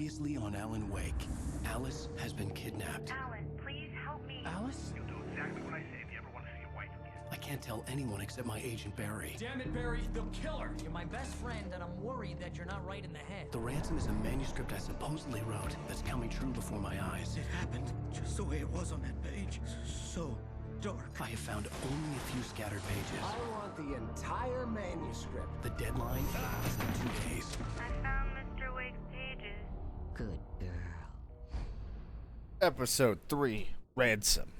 Previously on Alan Wake, Alice has been kidnapped. Alan, please help me. Alice? You'll do exactly what I say if you ever want to see your wife again. I can't tell anyone except my agent Barry. Damn it, Barry, they'll kill her. You're my best friend, and I'm worried that you're not right in the head. The ransom is a manuscript I supposedly wrote that's coming true before my eyes. It happened just the way it was on that page. So dark. I have found only a few scattered pages. I want the entire manuscript. The deadline is in 2 days. I found Mr. Wake's pages. Good girl. Episode 3, Ransom.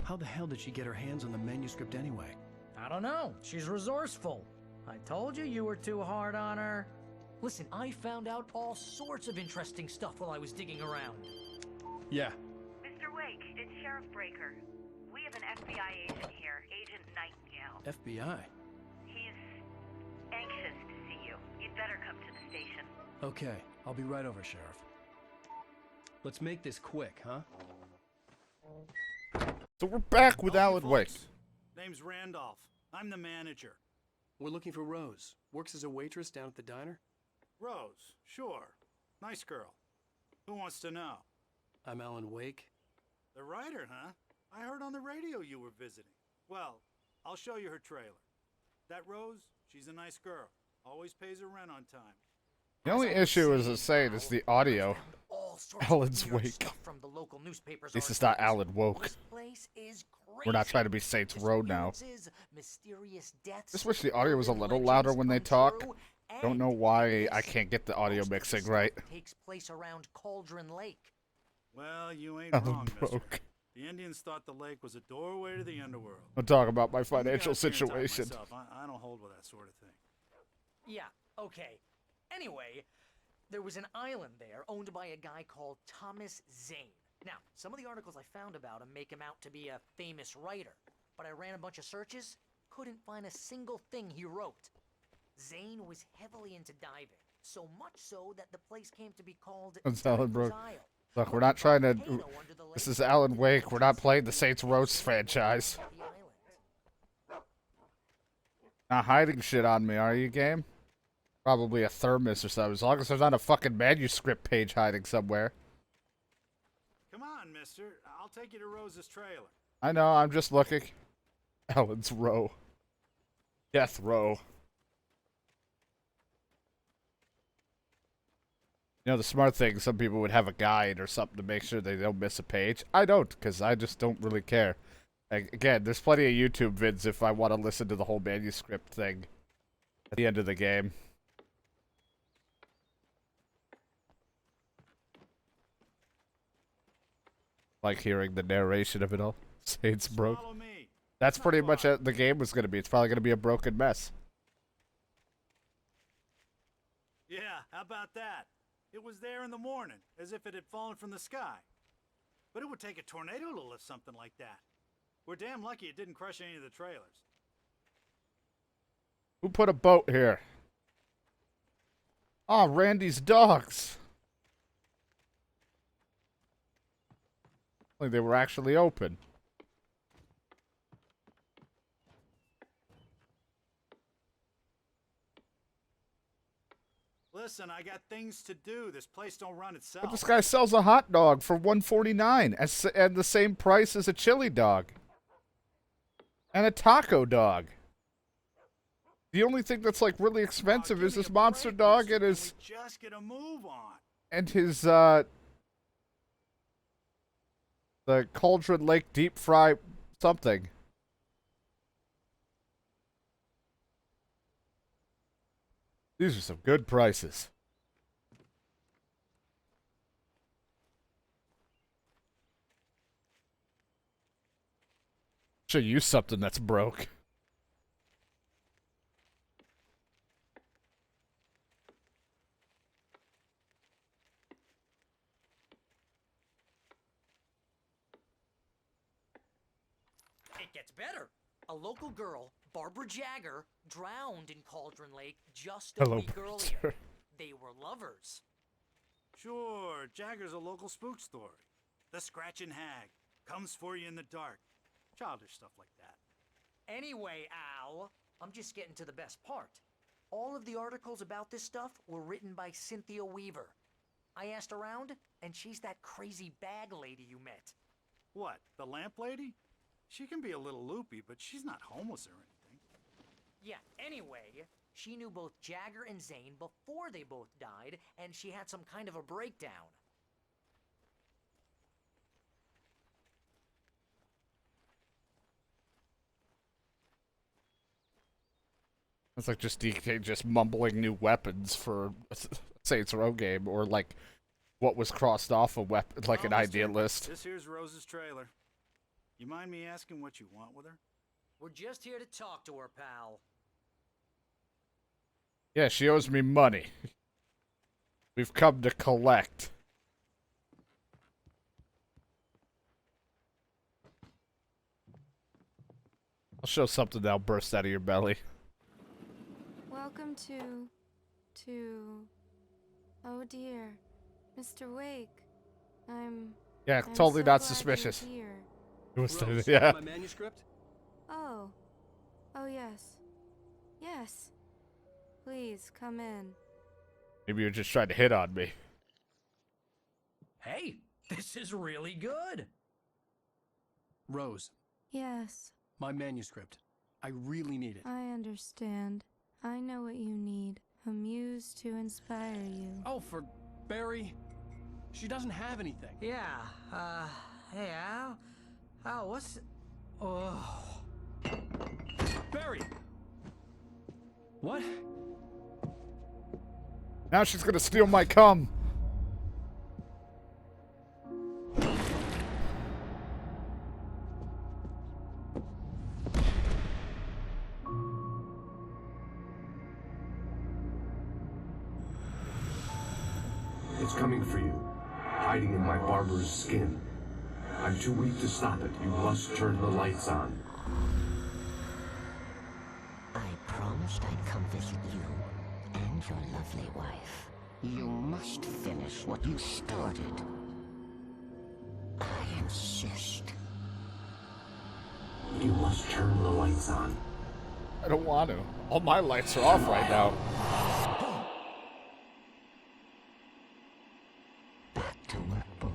How the hell did she get her hands on the manuscript anyway? I don't know. She's resourceful. I told you were too hard on her. Listen, I found out all sorts of interesting stuff while I was digging around. Yeah. Mr. Wake, it's Sheriff Breaker. We have an FBI agent here, Agent Nightingale. FBI? He's anxious to see you. You'd better come to the station. Okay, I'll be right over, Sheriff. Let's make this quick, huh? So we're back with Alan Wake. Name's Randolph. I'm the manager. We're looking for Rose. Works as a waitress down at the diner. Rose, sure. Nice girl. Who wants to know? I'm Alan Wake. The writer, huh? I heard on the radio you were visiting. Well, I'll show you her trailer. That Rose, she's a nice girl. Always pays her rent on time. The only issue, as I say, is the audio. Alan's Wake. From the local newspapers. This is not Alan Woke. This place is We're not trying to be Saints Row now. Mysterious deaths, Just wish the audio was a little louder when they talk. Don't know why I can't get the audio mixing right. Takes place around Cauldron Lake. Well, you ain't Alan wrong, mister. Woke. The Indians thought the lake was a doorway to the underworld. I'm talking about my You financial got here and talk situation. myself. I don't hold with that sort of thing. Yeah, okay. Anyway, there was an island there owned by a guy called Thomas Zane. Now, some of the articles I found about him make him out to be a famous writer, but I ran a bunch of searches, couldn't find a single thing he wrote. Zane was heavily into diving, so much so that the place came to be called That's Alan Diver's Brook. Isle. Look, we're not trying to... Volcano under the This lake. is Alan Wake. We're not playing the Saints Row franchise. The island. Not hiding shit on me, are you, game? Probably a thermos or something. As long as there's not a fucking manuscript page hiding somewhere. Come on, mister. I'll take you to Rose's trailer. I know, I'm just looking. Alan's Row. Death Row. You know, the smart thing, some people would have a guide or something to make sure they don't miss a page. I don't, because I just don't really care. Like, again, there's plenty of YouTube vids if I want to listen to the whole manuscript thing at the end of the game. Like hearing the narration of it all. Saints broke. Follow me. That's pretty much what the game was going to be. It's probably going to be a broken mess. Yeah, how about that? It was there in the morning, as if it had fallen from the sky. But it would take a tornado to lift something like that. We're damn lucky it didn't crush any of the trailers. Who put a boat here? Ah, Randy's dogs. Like they were actually open. Listen, I got things to do. This place don't run itself. But this guy sells a hot dog for $1.49 and the same price as a chili dog. And a taco dog. The only thing that's like really expensive is this monster dog and his Just get a move on. and his the Cauldron Lake deep fry something. These are some good prices. Should use something that's broke. It gets better. A local girl, Barbara Jagger, drowned in Cauldron Lake just a Hello, week Barbara. earlier. They were lovers. Sure, Jagger's a local spook story. The Scratching Hag comes for you in the dark. Childish stuff like that. Anyway, Al, I'm just getting to the best part. All of the articles about this stuff were written by Cynthia Weaver. I asked around, and she's that crazy bag lady you met. What, the lamp lady? She can be a little loopy, but she's not homeless or anything. Yeah, anyway, she knew both Jagger and Zane before they both died, and she had some kind of a breakdown. It's like just DK just mumbling new weapons for a Saints Row game, or like what was crossed off a weapon, like an idea list. This here's Rose's trailer. You mind me asking what you want with her? We're just here to talk to her, pal. Yeah, she owes me money. We've come to collect. I'll show something that'll burst out of your belly. Welcome to... Oh dear, Mr. Wake. I'm Totally so not glad suspicious. you're here. It was Rose, yeah. my manuscript? Oh. Oh yes. Yes. Please, come in. Maybe you're just trying to hit on me. Hey, this is really good. Rose, Yes, my manuscript. I really need it. I understand. I know what you need. A muse to inspire you. Oh, for Barry? She doesn't have anything. Yeah, hey, Al, what's... Oh... Barry! What? Now she's gonna steal my cum. It's coming for you, hiding in my barber's skin. I'm too weak to stop it. You must turn the lights on. I promised I'd come visit you and your lovely wife. You must finish what you started. I insist. You must turn the lights on. I don't want to. All my lights are off right now. Back to work, boy.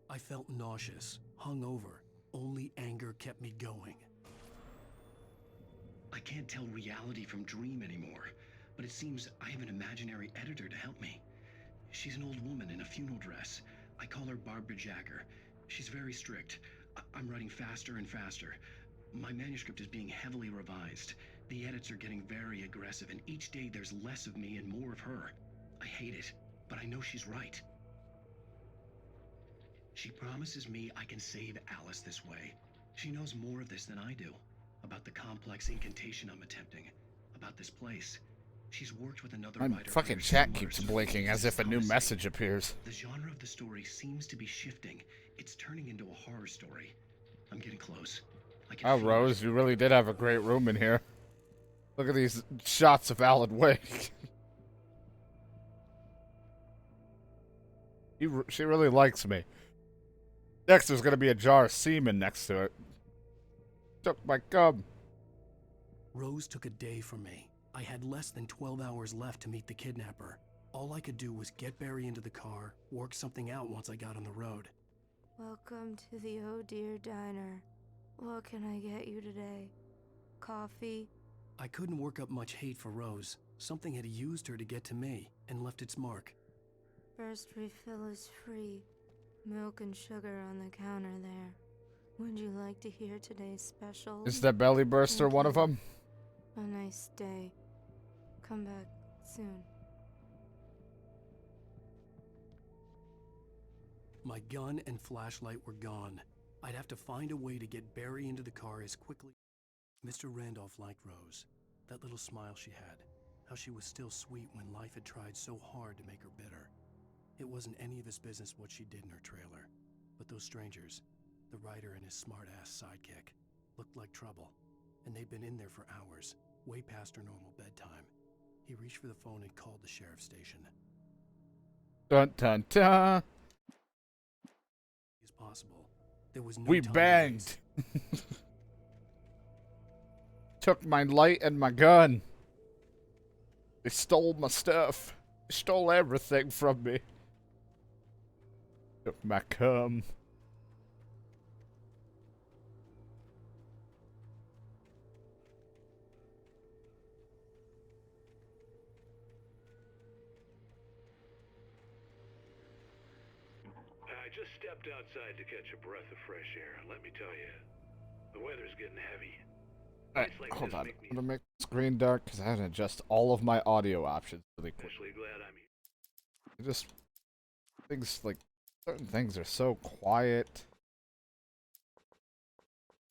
I felt nauseous, hungover. Only anger kept me going. I can't tell reality from dream anymore, but it seems I have an imaginary editor to help me. She's an old woman in a funeral dress. I call her Barbara Jagger. She's very strict. I'm writing faster and faster. My manuscript is being heavily revised. The edits are getting very aggressive, and each day there's less of me and more of her. I hate it, but I know she's right. She promises me I can save Alice this way. She knows more of this than I do. About the complex incantation I'm attempting. About this place. She's worked with another My writer. fucking chat keeps blinking as if a new message appears. The genre of the story seems to be shifting. It's turning into a horror story. I'm getting close. I can Oh, feel Rose, you really did have a great room in here. Look at these shots of Alan Wake. She really likes me. Next, there's gonna be a jar of semen next to it. Took my cum. Rose took a day from me. I had less than 12 hours left to meet the kidnapper. All I could do was get Barry into the car, work something out once I got on the road. Welcome to the Oh Dear Diner. What can I get you today? Coffee? I couldn't work up much hate for Rose. Something had used her to get to me and left its mark. First refill is free. Milk and sugar on the counter there. Would you like to hear today's special? Is that belly burster one of them? A nice day. Come back soon. My gun and flashlight were gone. I'd have to find a way to get Barry into the car as quickly. Mr. Randolph liked Rose. That little smile she had. How she was still sweet when life had tried so hard to make her bitter. It wasn't any of his business what she did in her trailer. But those strangers, the writer and his smart-ass sidekick, looked like trouble. And they'd been in there for hours, way past her normal bedtime. He reached for the phone and called the sheriff's station. Dun dun dun. As possible, There was no We time to banged. waste. Took my light and my gun. They stole my stuff. They stole everything from me. Took my cum. I just stepped outside to catch a breath of fresh air, and let me tell you, the weather's getting heavy. Alright, Nights like hold this on. make me I'm gonna make the screen dark because I had to adjust all of my audio options really quick. especially glad I'm here. It just things like certain things are so quiet.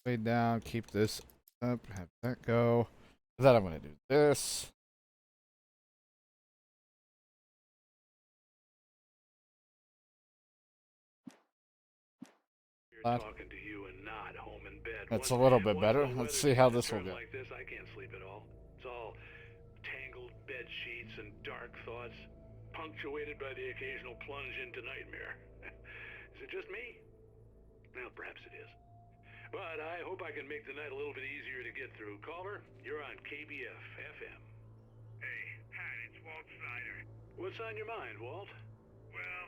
Way down, keep this up, have that go. Then I'm gonna do this. Talking to you and not home in bed. That's Once- a little bit once better. the Let's weather see how takes a this will turn go. Like this, I can't sleep at all. It's all tangled bed sheets and dark thoughts, punctuated by the occasional plunge into nightmare. Is it just me? Well, perhaps it is. But I hope I can make the night a little bit easier to get through. Caller, you're on KBF FM. Hey, Pat, it's Walt Snyder. What's on your mind, Walt? Well,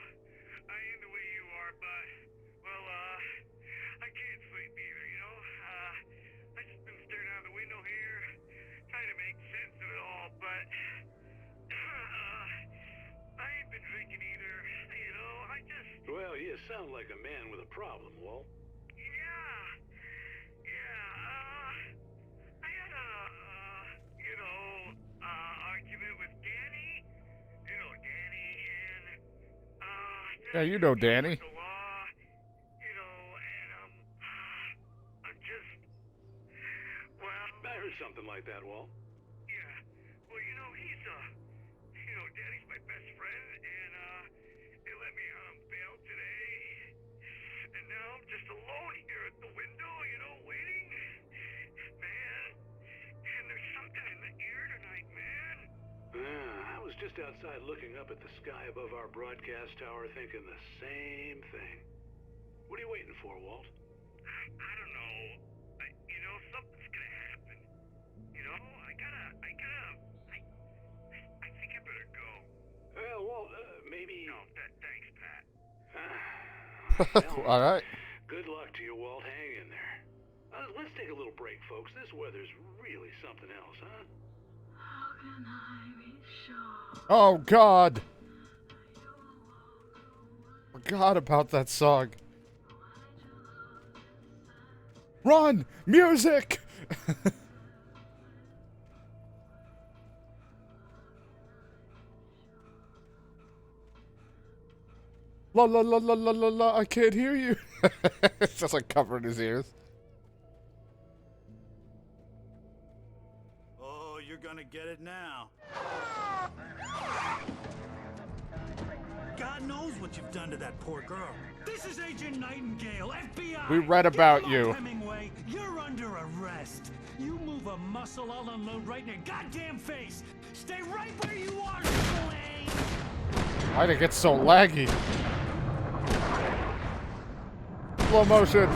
I am the way you are, but, well, I can't sleep either, you know? I just been staring out the window here, trying to make sense of it all, but, I ain't been drinking either, you know? I just... Well, you sound like a man with a problem, Walt. I had a, argument with Danny. You know Danny, and, Yeah, you know Danny. the law, you know, and, I'm just, well... I heard something like that, Walt. Yeah, well, you know, Danny's my best friend, and, they let me out on bail today, and now I'm just alone here at the window, you know, waiting, man, and there's something in the air tonight, man. I was just outside looking up at the sky above our broadcast tower thinking the same thing. What are you waiting for, Walt? I don't know, you know, something's gonna happen, you know, I think I better go. Well, Walt, maybe... No, thanks, Pat. Well, All right. good luck to you, Walt. Hang in there. Let's take a little break, folks. This weather's really something else, huh? How can I be sure? Oh God. Forgot about that song. Run! Music! La la la la la la la, I can't hear you. It's just like covering his ears. Oh, you're gonna get it now. God knows what you've done to that poor girl. This is Agent Nightingale, FBI. We read about Get you. along, Hemingway, you're under arrest. You move a muscle, I'll unload right in your goddamn face. Stay right where you are, Slade. Why'd it get so laggy? Slow motion.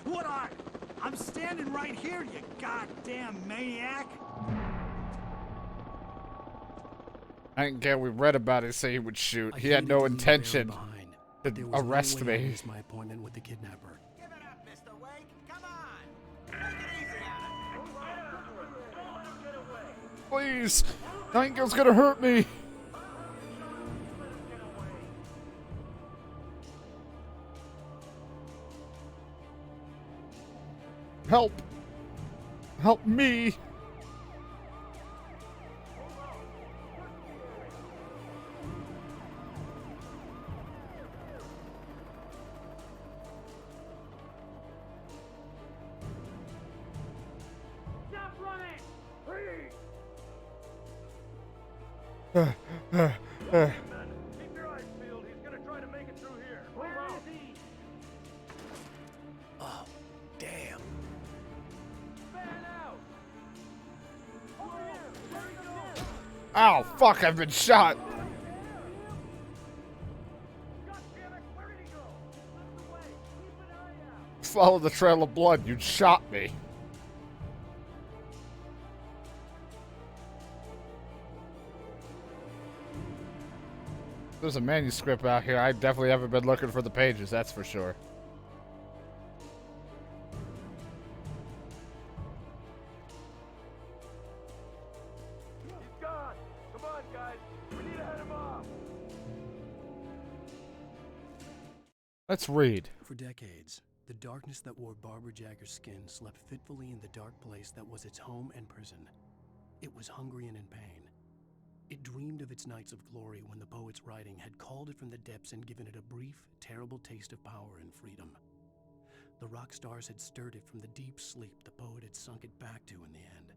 What are? I'm standing right here, you goddamn maniac. I didn't care. We read about it. Say he would shoot. I He had hated no to leave intention Barry behind, to but there was arrest no way I'd me. miss my appointment with the kidnapper. Give it up, Mr. Wake. Come on. Take it easy on him. Please, Nightingale's gonna hurt me. Help! Help me! Stop running! Please! Keep your eyes peeled. He's gonna try to make it through here. Where is he? Oh, damn. Fan out! Over here! Where'd he go? Ow, fuck, I've been shot. Follow the trail of blood. You shot me. There's a manuscript out here. I definitely haven't been looking for the pages, that's for sure. He's gone. Come on, guys. We need to head him off. Let's read. For decades, the darkness that wore Barbara Jagger's skin slept fitfully in the dark place that was its home and prison. It was hungry and in pain. It dreamed of its nights of glory when the poet's writing had called it from the depths and given it a brief, terrible taste of power and freedom. The rock stars had stirred it from the deep sleep the poet had sunk it back to in the end.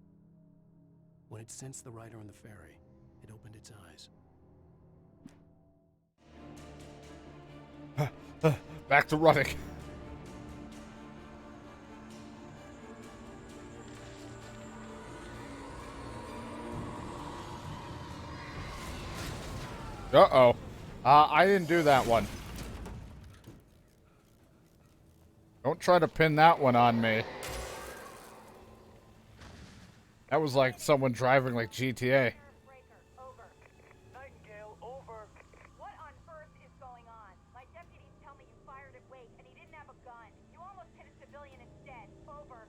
When it sensed the writer on the ferry, it opened its eyes. Back to running. Uh-oh. I didn't do that one. Don't try to pin that one on me. That was like someone driving like GTA. Nightingale, over. What on earth is going on? My deputies tell me you fired at Wake and he didn't have a gun. You almost hit a civilian instead. Over.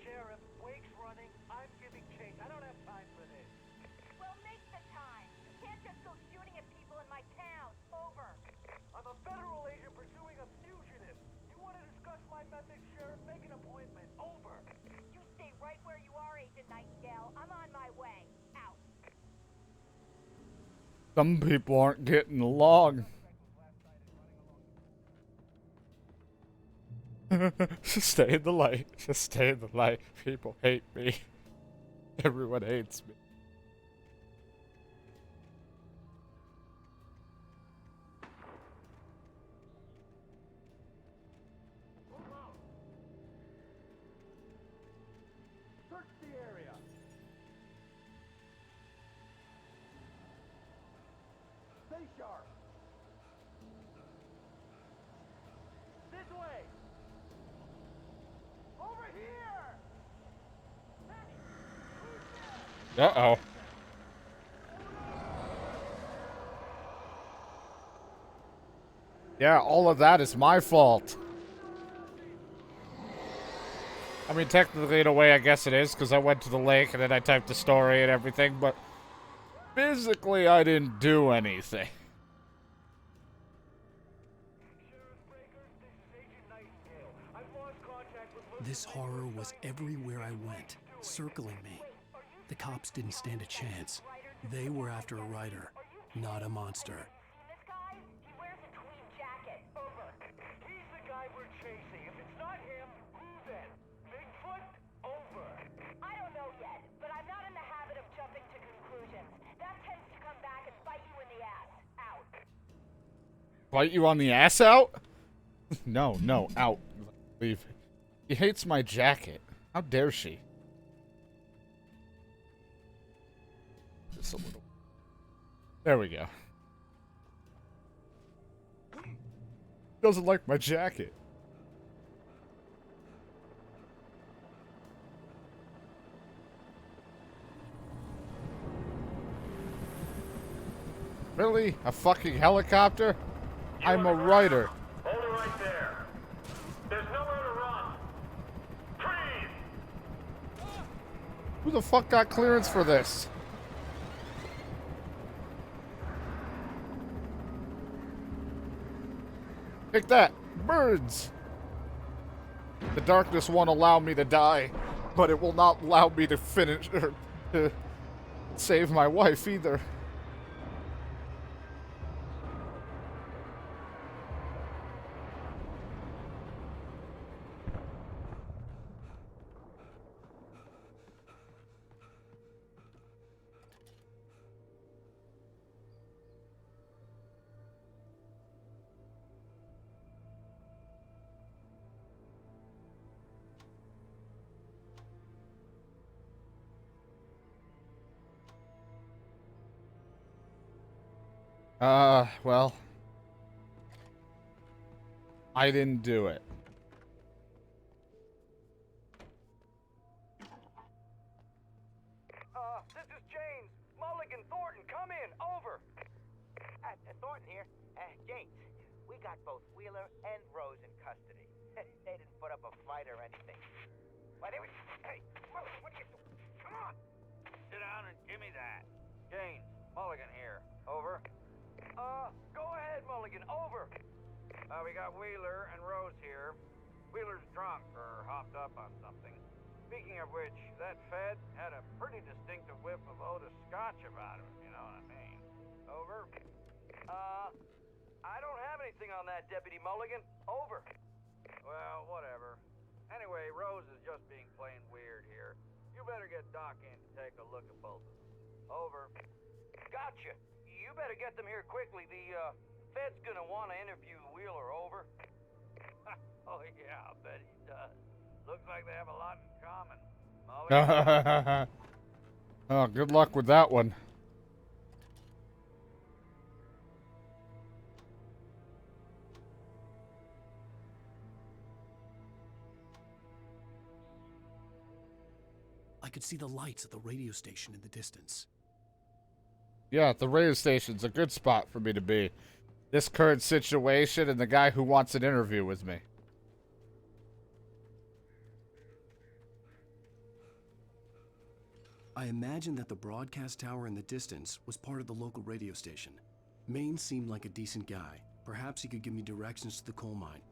Sheriff, Wake's running. I'm giving chase. I don't have time for this. Well, make the time. You can't just go shooting at people in my town. Over. I'm a federal agent pursuing a fugitive. You want to discuss my methods, Sheriff? Make an appointment. Over. You stay right where you are, Agent Nightingale. I'm on my way. Out. Some people aren't getting along. Just stay in the light. Just stay in the light. People hate me. Everyone hates me. Search the area. Stay sharp. This way. Over here. Uh-oh. Yeah, all of that is my fault. I mean, technically, in a way, I guess it is, because I went to the lake and then I typed the story and everything, but physically, I didn't do anything. This horror was everywhere I went, circling me. The cops didn't stand a chance. They were after a writer, not a monster. This guy, he wears a tweed jacket. Over. He's the guy we're chasing. If it's not him, who then? Bigfoot? Over. I don't know yet, but I'm not in the habit of jumping to conclusions. That tends to come back and bite you in the ass. Out. Bite you on the ass out? No, no, out. Leave. He hates my jacket. How dare she? Just a little. There we go. Doesn't like my jacket. Really? A fucking helicopter? I'm a writer. Hold it right there. There's nowhere to run. Freeze! Who the fuck got clearance for this? Take that! Birds! The darkness won't allow me to die, but it will not allow me to finish or to save my wife either. Well, I didn't do it. This is James. Mulligan, Thornton, come in. Over. Thornton here. James, we got both Wheeler and Rose in custody. They didn't put up a fight or anything. Why, they were... Hey, Mulligan, what are you doing? Come on! Sit down and give me that. James, Mulligan here. Over. Go ahead, Mulligan. Over. We got Wheeler and Rose here. Wheeler's drunk or hopped up on something. Speaking of which, that Fed had a pretty distinctive whiff of Otis Scotch about him, if you know what I mean. Over. I don't have anything on that, Deputy Mulligan. Over. Well, whatever. Anyway, Rose is just being plain weird here. You better get Doc in to take a look at both of them. Over. Gotcha. You better get them here quickly. The, Fed's gonna want to interview Wheeler. Over. Oh, yeah, I bet he does. Looks like they have a lot in common. Mulligan. Oh, good luck with that one. I could see the lights at the radio station in the distance. Yeah, the radio station's a good spot for me to be. This current situation and the guy who wants an interview with me. I imagined that the broadcast tower in the distance was part of the local radio station. Maine seemed like a decent guy. Perhaps he could give me directions to the coal mine.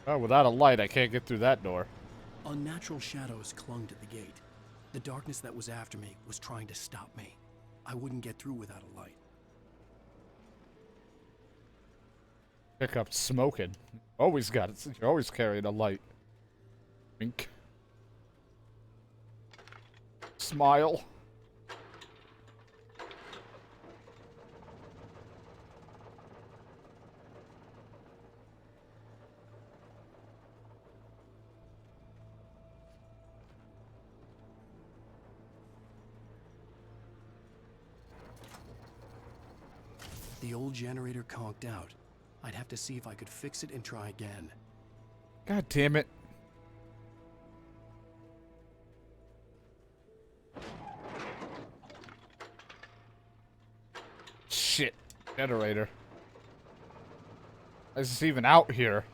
Oh, without a light, I can't get through that door. Unnatural shadows clung to the gate. The darkness that was after me was trying to stop me. I wouldn't get through without a light. Pick up smoking. Always got it. You're always carrying a light. Wink. Smile. The old generator conked out. I'd have to see if I could fix it and try again. God damn it. Shit. Generator. Is this even out here?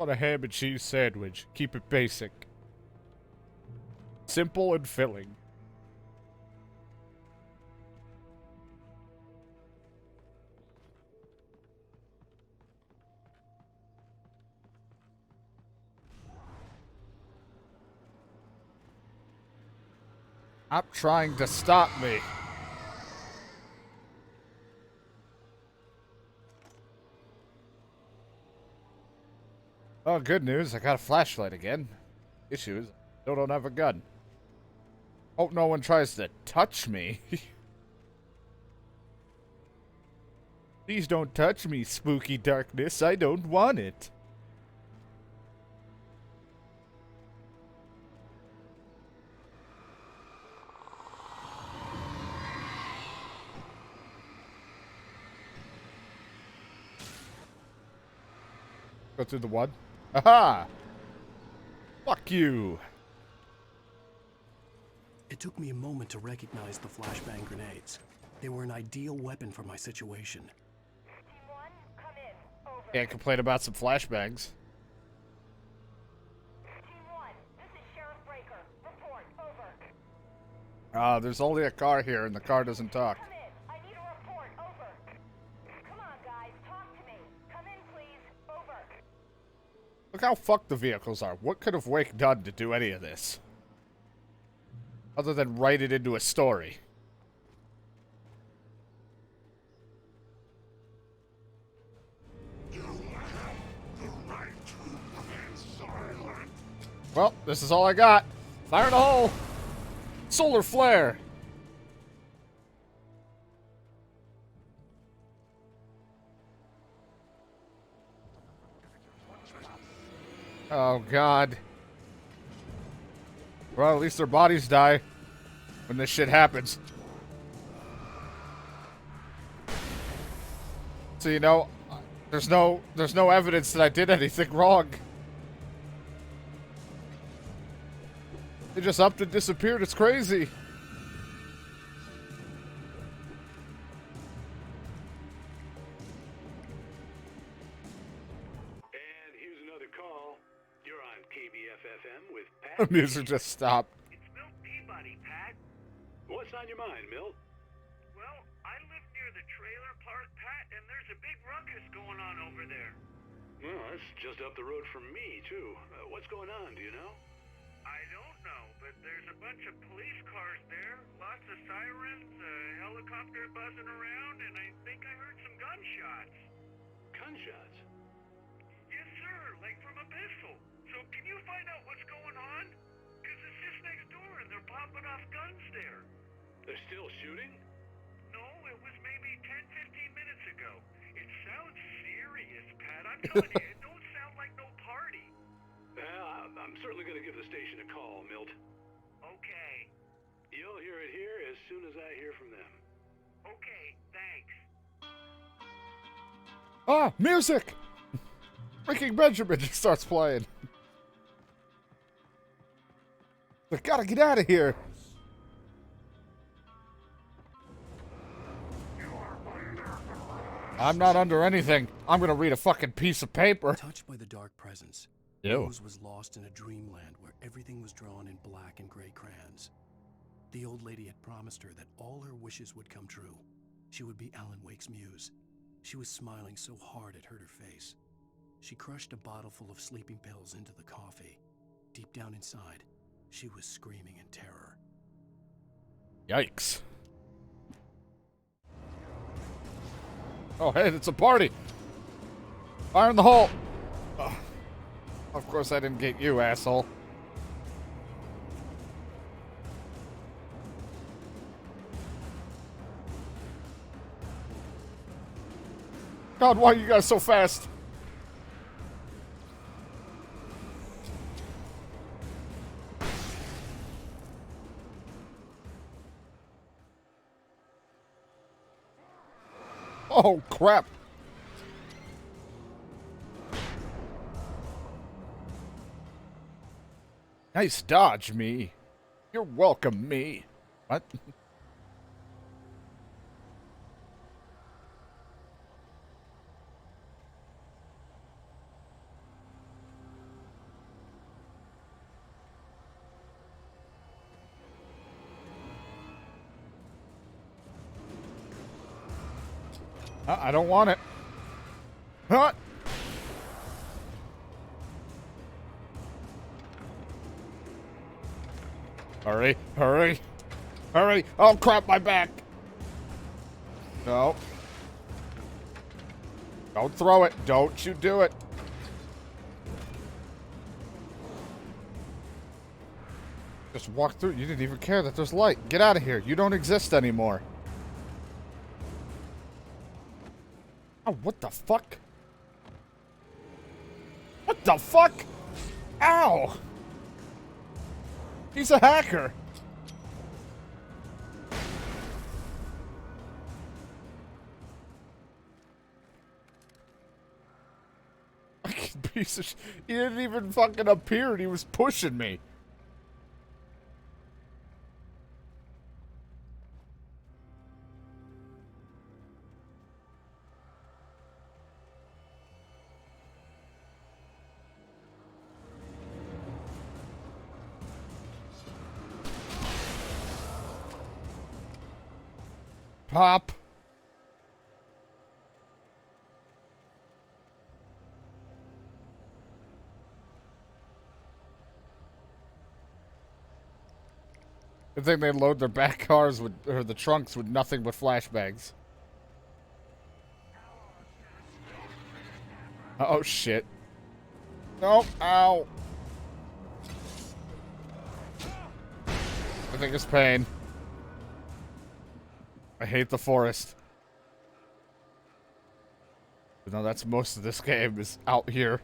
On a ham and cheese sandwich. Keep it basic. Simple and filling. Stop trying to stop me. Oh, good news. I got a flashlight again. Issue is, I don't have a gun. Hope no one tries to touch me. Please don't touch me, spooky darkness. I don't want it. Go through the one. Aha! Fuck you! It took me a moment to recognize the flashbang grenades. They were an ideal weapon for my situation. Team 1, come in. Over. Can't complain about some flashbangs. Team 1, this is Sheriff Breaker. Report. Over. There's only a car here and the car doesn't talk. Come in. I need a report. Over. Come on, guys. Talk to me. Come in, please. Over. Look how fucked the vehicles are. What could have Wake done to do any of this? Other than write it into a story. Well, this is all I got. Fire in the hole. Solar flare. Oh, God. Well, at least their bodies die when this shit happens. So, you know, there's no evidence that I did anything wrong. They just upped and disappeared. It's crazy. And here's another call. You're on KBFFM with Pat. The music just stopped. It's Milt Peabody, Pat. What's on your mind, Milt? Well, I live near the trailer park, Pat, and there's a big ruckus going on over there. Well, that's just up the road from me, too. What's going on, do you know? I don't know, but there's a bunch of police cars there, lots of sirens, a helicopter buzzing around, and I think I heard some gunshots. Gunshots? Yes, sir, like from a pistol. So can you find out what's going on? Because it's just next door and they're popping off guns there. They're still shooting? No, it was maybe 10, 15 minutes ago. It sounds serious, Pat. I'm telling you, it don't sound like no party. I'm certainly going to give the station a call, Milt. Okay. You'll hear it here as soon as I hear from them. Okay, thanks. Ah, music! Freaking Benjamin just starts playing. I gotta get out of here. I'm not under anything. I'm gonna read a fucking piece of paper. Touched by the dark presence, Ew. Rose was lost in a dreamland where everything was drawn in black and gray crayons. The old lady had promised her that all her wishes would come true. She would be Alan Wake's muse. She was smiling so hard it hurt her face. She crushed a bottle full of sleeping pills into the coffee. Deep down inside, she was screaming in terror. Yikes. Oh, hey, it's a party. Fire in the hole. Ugh. Of course I didn't get you, asshole. God, why are you guys so fast? Oh, crap. Nice dodge, me. You're welcome, me. What? I don't want it. Huh? Hurry, hurry, hurry. Oh, crap, my back. No. Don't throw it. Don't you do it. Just walk through. You didn't even care that there's light. Get out of here. You don't exist anymore. Oh, what the fuck? What the fuck? Ow! He's a hacker. Fucking piece of He didn't even fucking appear and he was pushing me. Pop. Good thing they load their back cars with, or the trunks with nothing but flashbangs. Oh shit. No, ow. Everything is pain. I hate the forest. No, that's most of this game is out here.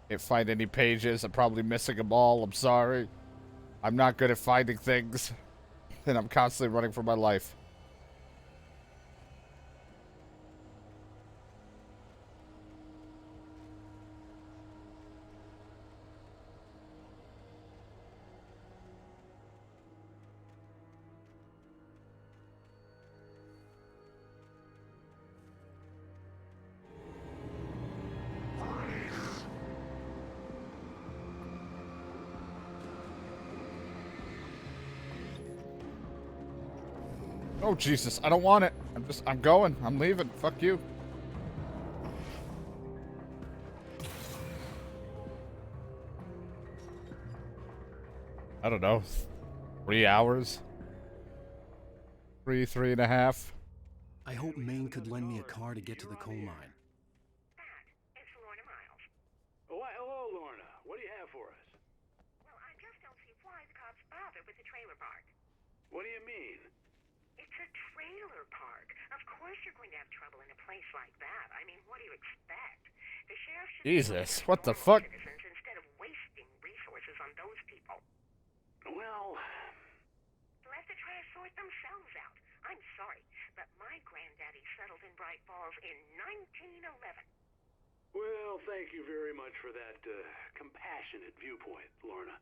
Can't find any pages. I'm probably missing them all. I'm sorry. I'm not good at finding things. And I'm constantly running for my life. Oh, Jesus. I don't want it. I'm going. I'm leaving. Fuck you. I don't know. 3 hours? 3.5. I hope Maine could lend me a car to get to the coal mine. Oh, hello, Lorna. What do you have for us? Well, I just don't see why the cops bother with the trailer park. What do you mean? It's a trailer park. Of course you're going to have trouble in a place like that. I mean, what do you expect? The sheriff should Jesus, what the fuck? citizens instead of wasting resources on those people. Well, Let the trash sort themselves out. I'm sorry, but my granddaddy settled in Bright Falls in 1911. well, thank you very much for that compassionate viewpoint, Lorna.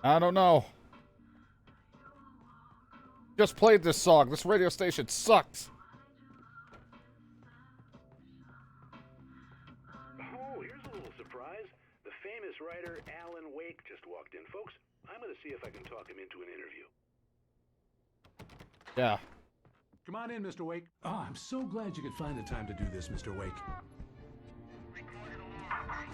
I don't know. Just played this song. This radio station sucks. Oh, here's a little surprise. The famous writer Alan Wake just walked in. Folks, I'm going to see if I can talk him into an interview. Yeah. Come on in, Mr. Wake. Oh, I'm so glad you could find the time to do this, Mr. Wake.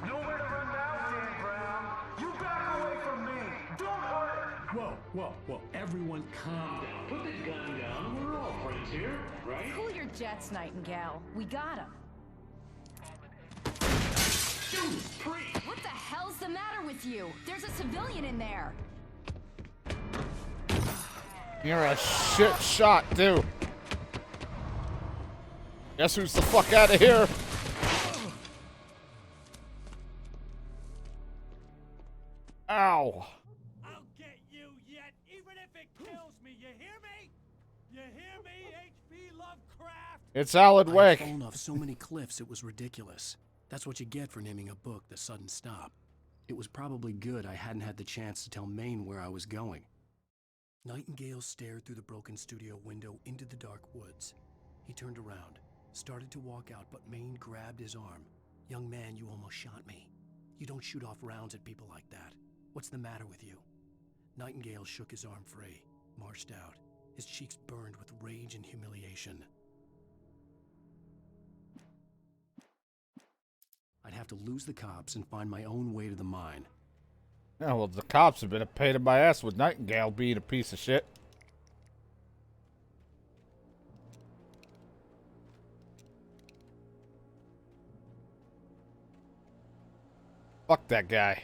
Nowhere to run now, Dan Brown. You back away from me. Don't hurt her. Whoa. Everyone calm down. Put the gun down. We're all friends here, right? Cool your jets, Nightingale. We got him. What the hell's the matter with you? There's a civilian in there. You're a shit shot, dude. Guess who's the fuck out of here? Ow. I'll get you yet, even if it kills me. You hear me? You hear me, H.P. Lovecraft? It's Alan Wake. I'd fallen off so many cliffs it was ridiculous. That's what you get for naming a book The Sudden Stop. It was probably good I hadn't had the chance to tell Maine where I was going. Nightingale stared through the broken studio window into the dark woods. He turned around, started to walk out, but Maine grabbed his arm. "Young man, you almost shot me. You don't shoot off rounds at people like that. What's the matter with you?" Nightingale shook his arm free, marched out. His cheeks burned with rage and humiliation. I'd have to lose the cops and find my own way to the mine. Yeah, well, the cops have been a pain in my ass with Nightingale being a piece of shit. Fuck that guy.